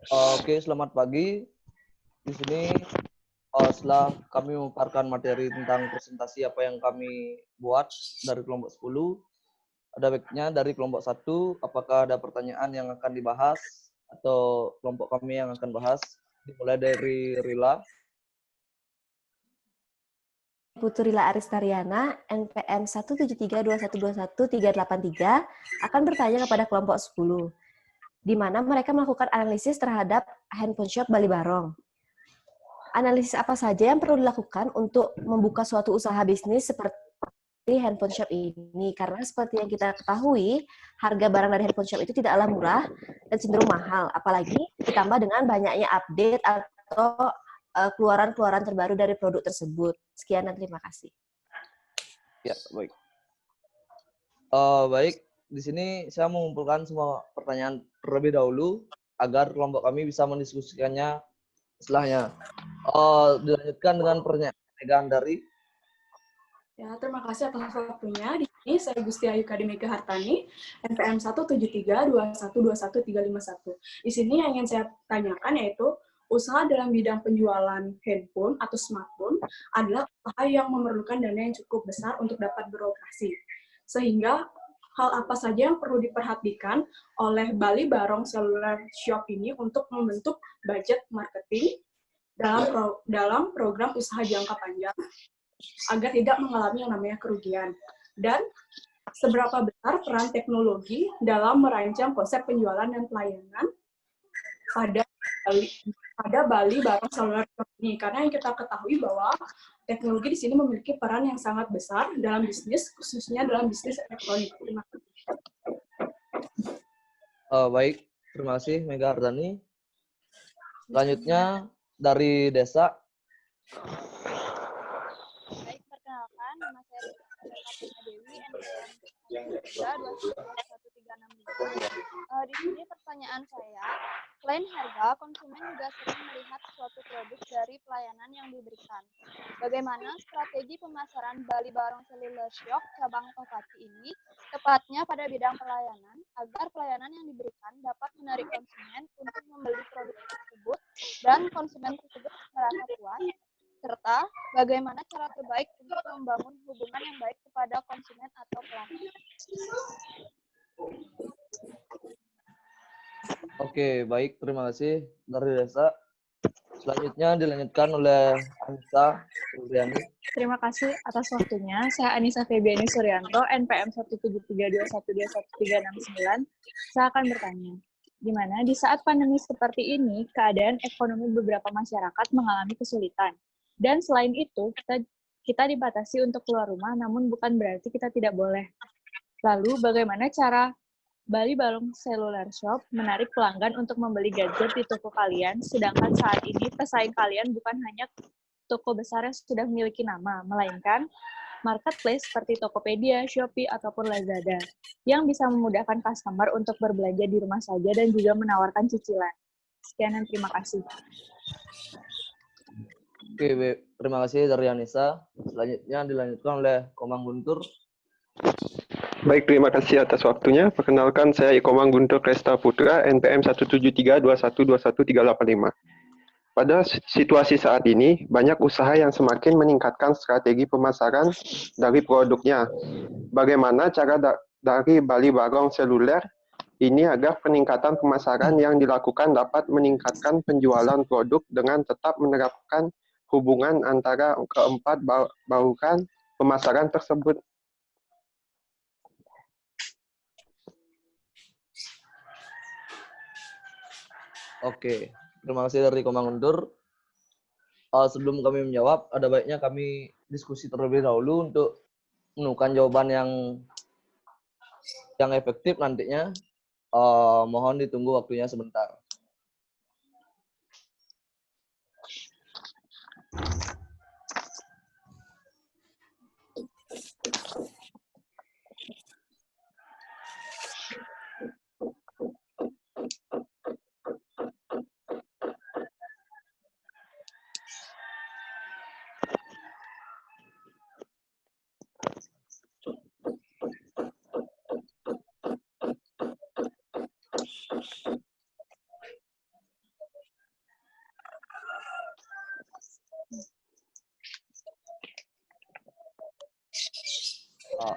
Oke, selamat pagi. Di sini setelah kami memaparkan materi tentang presentasi apa yang kami buat dari kelompok 10, ada baiknya dari kelompok 1, apakah ada pertanyaan yang akan dibahas atau kelompok kami yang akan bahas, dimulai dari Rila. Putu Rila Aristariana, NPM 17321213833 akan bertanya kepada kelompok 10, di mana mereka melakukan analisis terhadap handphone shop Bali Barong. Analisis apa saja yang perlu dilakukan untuk membuka suatu usaha bisnis seperti handphone shop ini? Karena seperti yang kita ketahui, harga barang dari handphone shop itu tidaklah murah dan cenderung mahal, apalagi ditambah dengan banyaknya update atau keluaran-keluaran terbaru dari produk tersebut. Sekian dan terima kasih. Ya, baik. Baik, di sini saya mengumpulkan semua pertanyaan terlebih dahulu agar kelompok kami bisa mendiskusikannya setelahnya. Dilanjutkan dengan pertanyaan dari. Ya, terima kasih atas waktunya. Di sini saya Gusti Ayu Kadimika Hartani, NPM 17321212351. Di sini yang ingin saya tanyakan yaitu usaha dalam bidang penjualan handphone atau smartphone adalah usaha yang memerlukan dana yang cukup besar untuk dapat beroperasi. Sehingga hal apa saja yang perlu diperhatikan oleh Bali Barong Cellular Shop ini untuk membentuk budget marketing dalam program usaha jangka panjang agar tidak mengalami yang namanya kerugian. Dan seberapa besar peran teknologi dalam merancang konsep penjualan dan pelayanan pada Bali Barong Cellular ini. Karena yang kita ketahui bahwa teknologi di sini memiliki peran yang sangat besar dalam bisnis, khususnya dalam bisnis elektronik. Terima kasih. Baik, terima kasih Mega Ardani. Selanjutnya dari Desa. Baik, perkenalkan, nama saya Fatima Dewi, NPM 1322136. Di sini pertanyaan saya, selain harga, konsumen juga sering melihat suatu produk dari pelayanan yang diberikan. Bagaimana strategi pemasaran Bali Barong Cellular Shop cabang Tokati ini, tepatnya pada bidang pelayanan, agar pelayanan yang diberikan dapat menarik konsumen untuk membeli produk tersebut dan konsumen tersebut merasa puas, serta bagaimana cara terbaik untuk membangun hubungan yang baik kepada konsumen atau pelanggan. Oke, baik. Terima kasih dari Desa. Selanjutnya dilanjutkan oleh Anissa Suryani. Terima kasih atas waktunya. Saya Anissa Febiani Suryanto, NPM 17321212369. Saya akan bertanya, di mana di saat pandemi seperti ini, keadaan ekonomi beberapa masyarakat mengalami kesulitan. Dan selain itu, kita dibatasi untuk keluar rumah, namun bukan berarti kita tidak boleh. Lalu, bagaimana cara Bali Barong Cellular Shop menarik pelanggan untuk membeli gadget di toko kalian, sedangkan saat ini pesaing kalian bukan hanya toko besar yang sudah memiliki nama, melainkan marketplace seperti Tokopedia, Shopee, ataupun Lazada, yang bisa memudahkan customer untuk berbelanja di rumah saja dan juga menawarkan cicilan. Sekian dan terima kasih. Oke, terima kasih dari Anissa. Selanjutnya dilanjutkan oleh Komang Guntur. Baik, terima kasih atas waktunya. Perkenalkan, saya Ikomang Guntur Kresta Putra, NPM 17321212385. Pada situasi saat ini, banyak usaha yang semakin meningkatkan strategi pemasaran dari produknya. Bagaimana cara dari Bali Barong Seluler ini agar peningkatan pemasaran yang dilakukan dapat meningkatkan penjualan produk dengan tetap menerapkan hubungan antara keempat bauran pemasaran tersebut? Oke, terima kasih dari Komang Guntur. Sebelum kami menjawab, ada baiknya kami diskusi terlebih dahulu untuk menemukan jawaban yang efektif nantinya. Mohon ditunggu waktunya sebentar.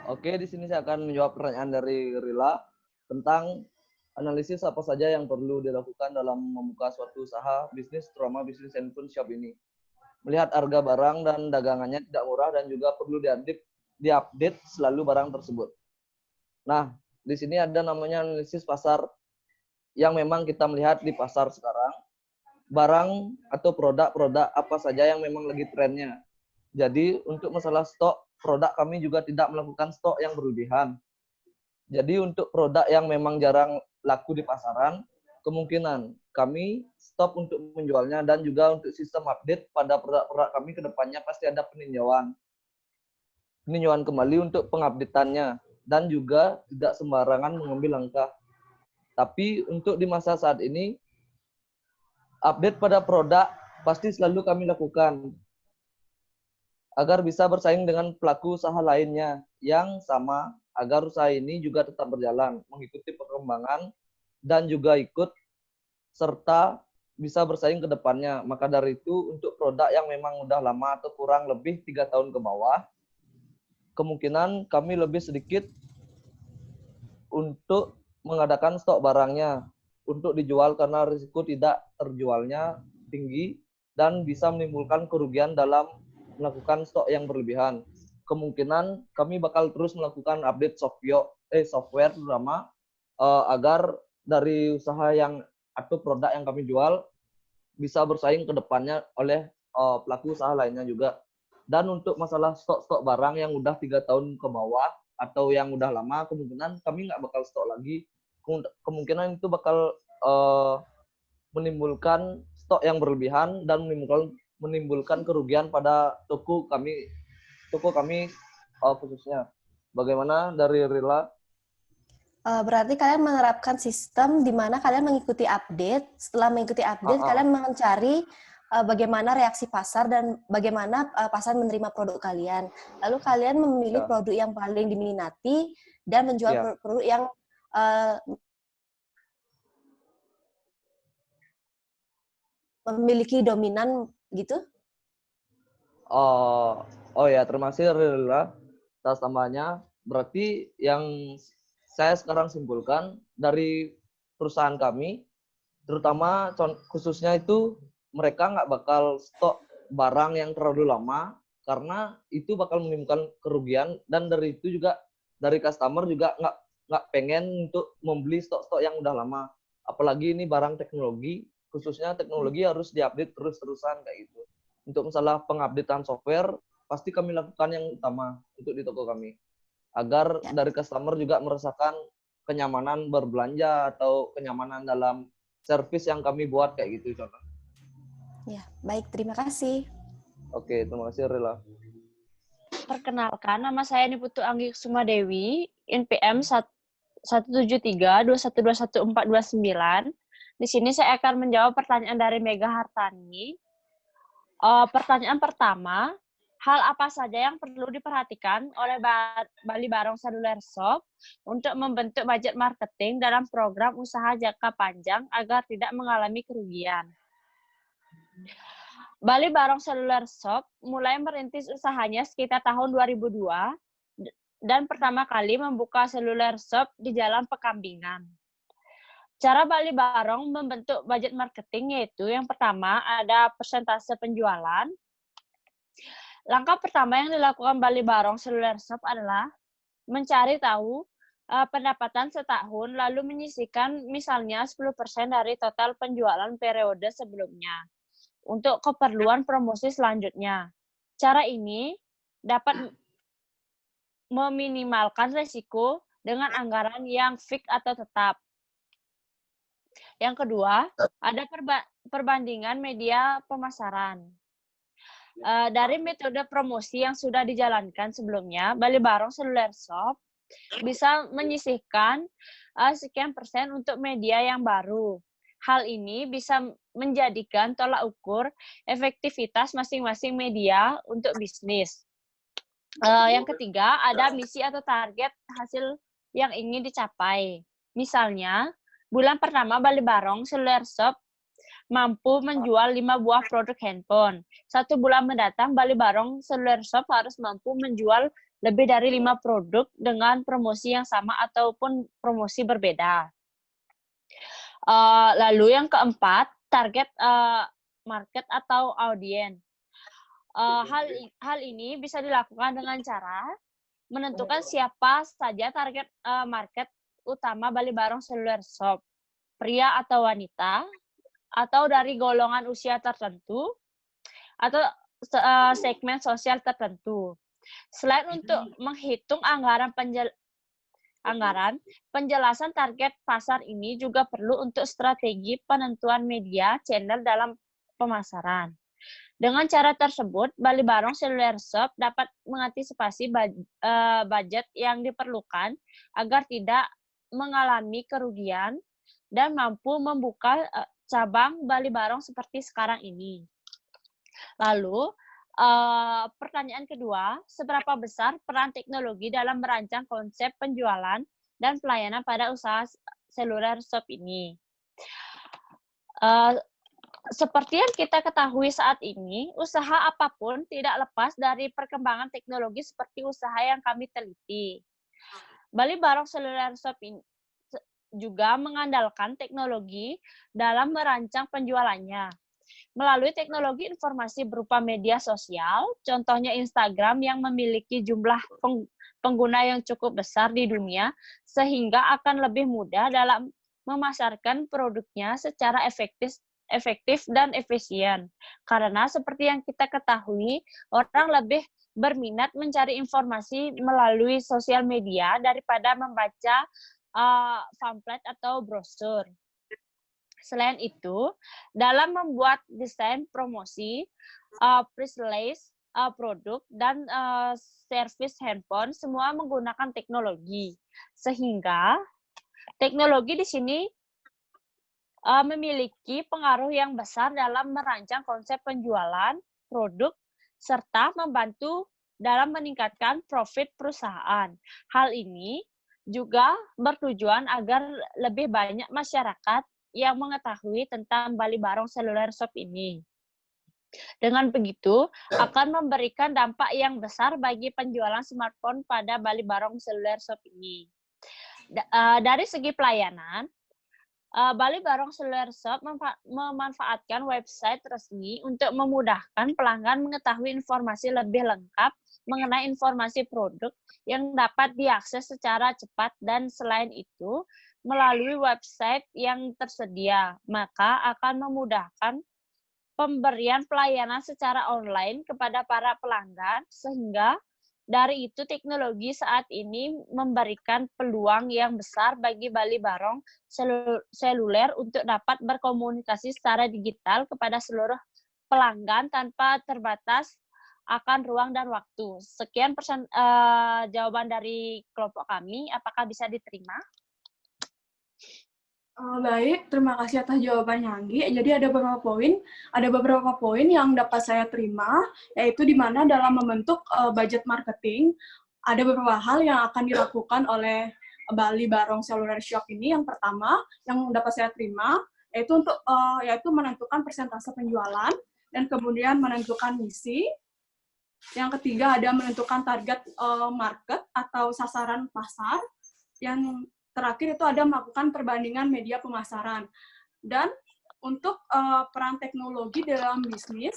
Oke, di sini saya akan menjawab pertanyaan dari Rila tentang analisis apa saja yang perlu dilakukan dalam membuka suatu usaha bisnis, terutama bisnis handphone shop ini. Melihat harga barang dan dagangannya tidak murah dan juga perlu diupdate selalu barang tersebut. Nah, di sini ada namanya analisis pasar yang memang kita melihat di pasar sekarang, barang atau produk-produk apa saja yang memang lagi trennya. Jadi untuk masalah stok, produk kami juga tidak melakukan stok yang berlebihan. Jadi untuk produk yang memang jarang laku di pasaran, kemungkinan kami stop untuk menjualnya dan juga untuk sistem update pada produk-produk kami ke depannya pasti ada peninjauan kembali untuk pengupdateannya dan juga tidak sembarangan mengambil langkah. Tapi untuk di masa saat ini, update pada produk pasti selalu kami lakukan agar bisa bersaing dengan pelaku usaha lainnya yang sama, agar usaha ini juga tetap berjalan, mengikuti perkembangan dan juga ikut serta bisa bersaing ke depannya. Maka dari itu untuk produk yang memang udah lama atau kurang lebih 3 tahun ke bawah, kemungkinan kami lebih sedikit untuk mengadakan stok barangnya untuk dijual karena risiko tidak terjualnya tinggi dan bisa menimbulkan kerugian dalam melakukan stok yang berlebihan. Kemungkinan kami bakal terus melakukan update software terutama agar dari usaha yang atau produk yang kami jual bisa bersaing ke depannya oleh pelaku usaha lainnya juga. Dan untuk masalah stok-stok barang yang udah 3 tahun ke bawah atau yang udah lama, kemungkinan kami nggak bakal stok lagi. Kemungkinan itu bakal menimbulkan stok yang berlebihan dan menimbulkan kerugian pada toko kami khususnya. Bagaimana dari Rila? Berarti kalian menerapkan sistem di mana kalian mengikuti update. Setelah mengikuti update, kalian mencari bagaimana reaksi pasar dan bagaimana pasar menerima produk kalian. Lalu kalian memilih produk yang paling diminati dan menjual produk yang memiliki dominan gitu? Oh ya, terima kasih Rila atas tambahnya. Berarti yang saya sekarang simpulkan dari perusahaan kami, terutama khususnya itu mereka nggak bakal stok barang yang terlalu lama karena itu bakal menimbulkan kerugian dan dari itu juga dari customer juga nggak pengen untuk membeli stok-stok yang udah lama. Apalagi ini barang teknologi, khususnya teknologi harus diupdate terus-terusan kayak gitu. Untuk masalah pengupdatean software, pasti kami lakukan yang utama untuk di toko kami. Agar dari customer juga merasakan kenyamanan berbelanja atau kenyamanan dalam servis yang kami buat kayak gitu contoh. Ya, baik. Terima kasih. Oke, terima kasih Rila. Perkenalkan, nama saya Niputu Anggi Sumadewi, NPM 17321211429. Di sini saya akan menjawab pertanyaan dari Mega Hartani. Pertanyaan pertama, hal apa saja yang perlu diperhatikan oleh Bali Barong Seluler Shop untuk membentuk budget marketing dalam program usaha jangka panjang agar tidak mengalami kerugian? Bali Barong Seluler Shop mulai merintis usahanya sekitar tahun 2002 dan pertama kali membuka seluler shop di Jalan Pekambingan. Cara Bali Barong membentuk budget marketing yaitu yang pertama ada persentase penjualan. Langkah pertama yang dilakukan Bali Barong Seluler Shop adalah mencari tahu pendapatan setahun lalu menyisihkan misalnya 10% dari total penjualan periode sebelumnya untuk keperluan promosi selanjutnya. Cara ini dapat meminimalkan risiko dengan anggaran yang fix atau tetap. Yang kedua, ada perbandingan media pemasaran. Dari metode promosi yang sudah dijalankan sebelumnya, Bali Barong Seluler Shop bisa menyisihkan sekian persen untuk media yang baru. Hal ini bisa menjadikan tolak ukur efektivitas masing-masing media untuk bisnis. Yang ketiga, ada misi atau target hasil yang ingin dicapai. Misalnya, bulan pertama Bali Barong Seluler Shop mampu menjual 5 buah produk handphone. 1 bulan mendatang, Bali Barong Seluler Shop harus mampu menjual lebih dari 5 produk dengan promosi yang sama ataupun promosi berbeda. Lalu yang keempat, target market atau audiens. Hal ini bisa dilakukan dengan cara menentukan siapa saja target market utama Bali Barong Seluler Shop, pria atau wanita, atau dari golongan usia tertentu, atau segmen sosial tertentu. Selain untuk menghitung penjelasan target pasar ini juga perlu untuk strategi penentuan media channel dalam pemasaran. Dengan cara tersebut, Bali Barong Seluler Shop dapat mengantisipasi budget yang diperlukan agar tidak mengalami kerugian dan mampu membuka cabang Bali Barong seperti sekarang ini. Lalu, pertanyaan kedua, seberapa besar peran teknologi dalam merancang konsep penjualan dan pelayanan pada usaha seluler shop ini? Seperti yang kita ketahui saat ini, usaha apapun tidak lepas dari perkembangan teknologi seperti usaha yang kami teliti. Bali Barong Seluler Shop ini juga mengandalkan teknologi dalam merancang penjualannya. Melalui teknologi informasi berupa media sosial, contohnya Instagram yang memiliki jumlah pengguna yang cukup besar di dunia, sehingga akan lebih mudah dalam memasarkan produknya secara efektif dan efisien. Karena seperti yang kita ketahui, orang lebih berminat mencari informasi melalui sosial media daripada membaca pamflet atau brosur. Selain itu, dalam membuat desain promosi, press release, produk, dan servis handphone, semua menggunakan teknologi. Sehingga teknologi di sini memiliki pengaruh yang besar dalam merancang konsep penjualan produk serta membantu dalam meningkatkan profit perusahaan. Hal ini juga bertujuan agar lebih banyak masyarakat yang mengetahui tentang Bali Barong Seluler Shop ini. Dengan begitu, akan memberikan dampak yang besar bagi penjualan smartphone pada Bali Barong Seluler Shop ini. Dari segi pelayanan, Bali Barong Seluler Shop memanfaatkan website resmi untuk memudahkan pelanggan mengetahui informasi lebih lengkap mengenai informasi produk yang dapat diakses secara cepat, dan selain itu, melalui website yang tersedia, maka akan memudahkan pemberian pelayanan secara online kepada para pelanggan, sehingga dari itu teknologi saat ini memberikan peluang yang besar bagi Bali Barong Seluler untuk dapat berkomunikasi secara digital kepada seluruh pelanggan tanpa terbatas akan ruang dan waktu. Sekian jawaban dari kelompok kami. Apakah bisa diterima? Baik, terima kasih atas jawabannya, Anggi. Jadi ada beberapa poin yang dapat saya terima, yaitu di mana dalam membentuk budget marketing, ada beberapa hal yang akan dilakukan oleh Bali Barong Seluler Shop ini. Yang pertama, yang dapat saya terima, yaitu menentukan persentase penjualan, dan kemudian menentukan misi. Yang ketiga, ada menentukan target market atau sasaran pasar. Yang terakhir itu ada melakukan perbandingan media pemasaran. Dan untuk peran teknologi dalam bisnis,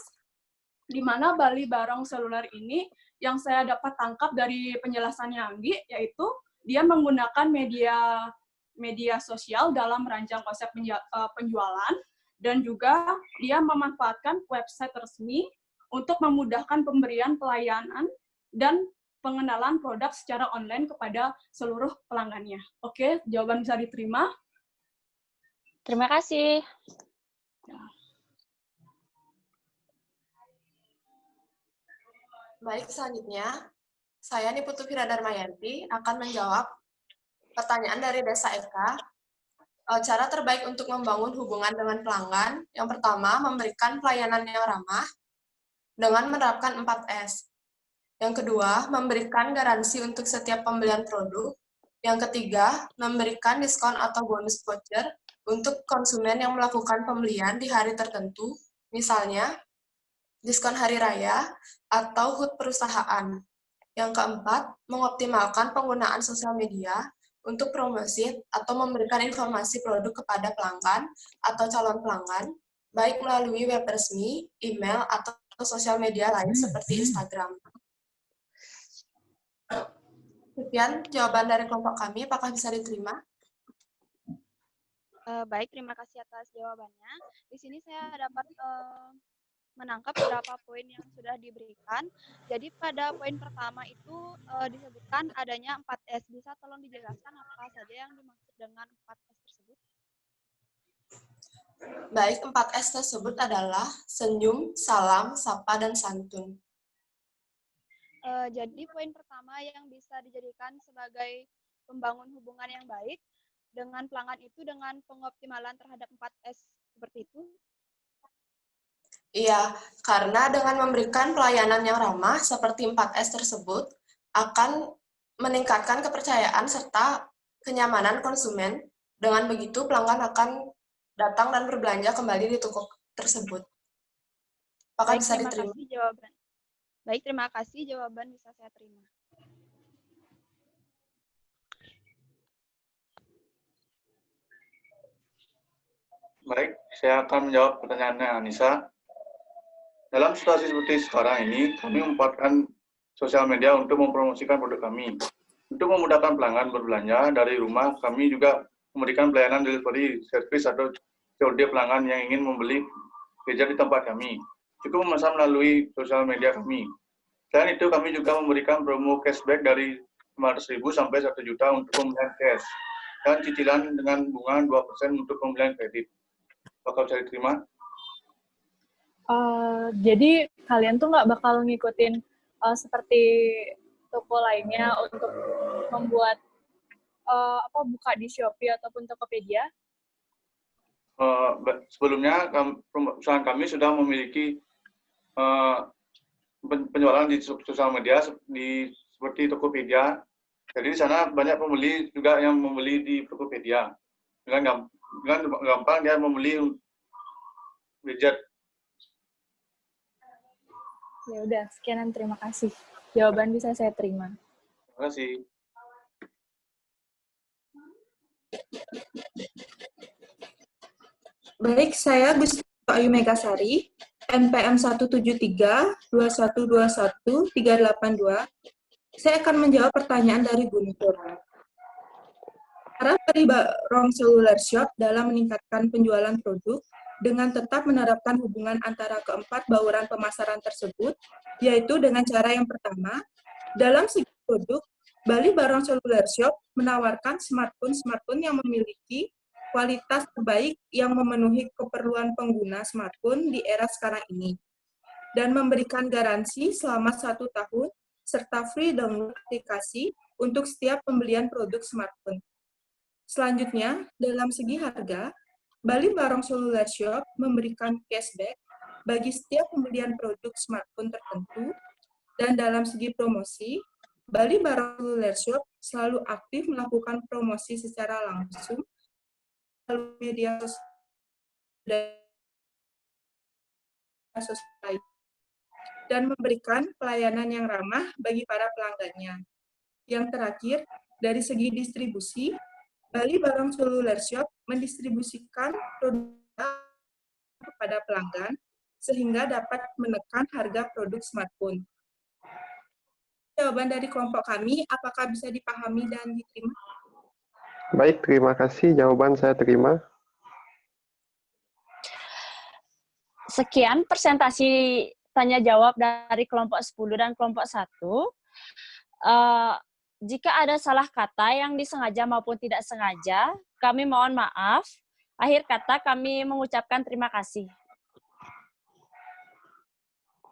di mana Bali Barong Seluler ini yang saya dapat tangkap dari penjelasannya Anggi, yaitu dia menggunakan media sosial dalam merancang konsep penjualan, dan juga dia memanfaatkan website resmi untuk memudahkan pemberian pelayanan dan pengenalan produk secara online kepada seluruh pelanggannya. Oke, jawaban bisa diterima. Terima kasih. Baik, selanjutnya, saya Niputu Fira Darmayanti akan menjawab pertanyaan dari Desa Eka. Cara terbaik untuk membangun hubungan dengan pelanggan, yang pertama, memberikan pelayanan yang ramah dengan menerapkan 4S. Yang kedua, memberikan garansi untuk setiap pembelian produk. Yang ketiga, memberikan diskon atau bonus voucher untuk konsumen yang melakukan pembelian di hari tertentu, misalnya diskon hari raya atau HUT perusahaan. Yang keempat, mengoptimalkan penggunaan sosial media untuk promosi atau memberikan informasi produk kepada pelanggan atau calon pelanggan, baik melalui web resmi, email, atau sosial media lain seperti Instagram. Sekian jawaban dari kelompok kami, apakah bisa diterima? Baik, terima kasih atas jawabannya. Di sini saya dapat menangkap beberapa poin yang sudah diberikan. Jadi pada poin pertama itu disebutkan adanya 4S. Bisa tolong dijelaskan apa saja yang dimaksud dengan 4S tersebut? Baik, 4S tersebut adalah senyum, salam, sapa, dan santun. Jadi poin pertama yang bisa dijadikan sebagai pembangun hubungan yang baik dengan pelanggan itu dengan pengoptimalan terhadap 4S seperti itu. Iya, karena dengan memberikan pelayanan yang ramah seperti 4S tersebut akan meningkatkan kepercayaan serta kenyamanan konsumen. Dengan begitu pelanggan akan datang dan berbelanja kembali di toko tersebut. Apakah bisa diterima? Kasih jawaban. Baik, terima kasih jawaban bisa saya terima. Baik, saya akan menjawab pertanyaannya Anissa. Dalam situasi seperti sekarang ini, kami memanfaatkan sosial media untuk mempromosikan produk kami. Untuk memudahkan pelanggan berbelanja dari rumah, kami juga memberikan pelayanan delivery service atau COD pelanggan yang ingin membeli gadget di tempat kami. Cukup memesan melalui sosial media kami. Selain itu, kami juga memberikan promo cashback dari 500.000 sampai 1 juta untuk pembelian cash dan cicilan dengan bunga 2% untuk pembelian kredit. Apakah bisa diterima? Jadi kalian tuh nggak bakal ngikutin seperti toko lainnya untuk membuat buka di Shopee ataupun Tokopedia? Sebelumnya perusahaan kami sudah memiliki penjualan di sosial media seperti Tokopedia. Jadi di sana banyak pembeli juga yang membeli di Tokopedia. Dengan gampang dia membeli gadget. Ya udah, sekian, terima kasih. Jawaban bisa saya terima. Terima kasih. Baik, saya Gusti Ayu Megasari, NPM 173-2121-382. Saya akan menjawab pertanyaan dari Bu Nur. Cara Bali Barong Cellular Shop dalam meningkatkan penjualan produk dengan tetap menerapkan hubungan antara keempat bauran pemasaran tersebut, yaitu dengan cara yang pertama, dalam segi produk, Bali Barong Cellular Shop menawarkan smartphone yang memiliki kualitas terbaik yang memenuhi keperluan pengguna smartphone di era sekarang ini, dan memberikan garansi selama 1 tahun, serta free download aplikasi untuk setiap pembelian produk smartphone. Selanjutnya, dalam segi harga, Bali Barong Cellular Shop memberikan cashback bagi setiap pembelian produk smartphone tertentu, dan dalam segi promosi, Bali Barong Cellular Shop selalu aktif melakukan promosi secara langsung melalui media sosial dan memberikan pelayanan yang ramah bagi para pelanggannya. Yang terakhir, dari segi distribusi, Bali Barong Cellular Shop mendistribusikan produk kepada pelanggan sehingga dapat menekan harga produk smartphone. Jawaban dari kelompok kami, apakah bisa dipahami dan diterima? Baik, terima kasih. Jawaban saya terima. Sekian presentasi tanya jawab dari kelompok 10 dan kelompok 1. Jika ada salah kata yang disengaja maupun tidak sengaja, kami mohon maaf. Akhir kata kami mengucapkan terima kasih.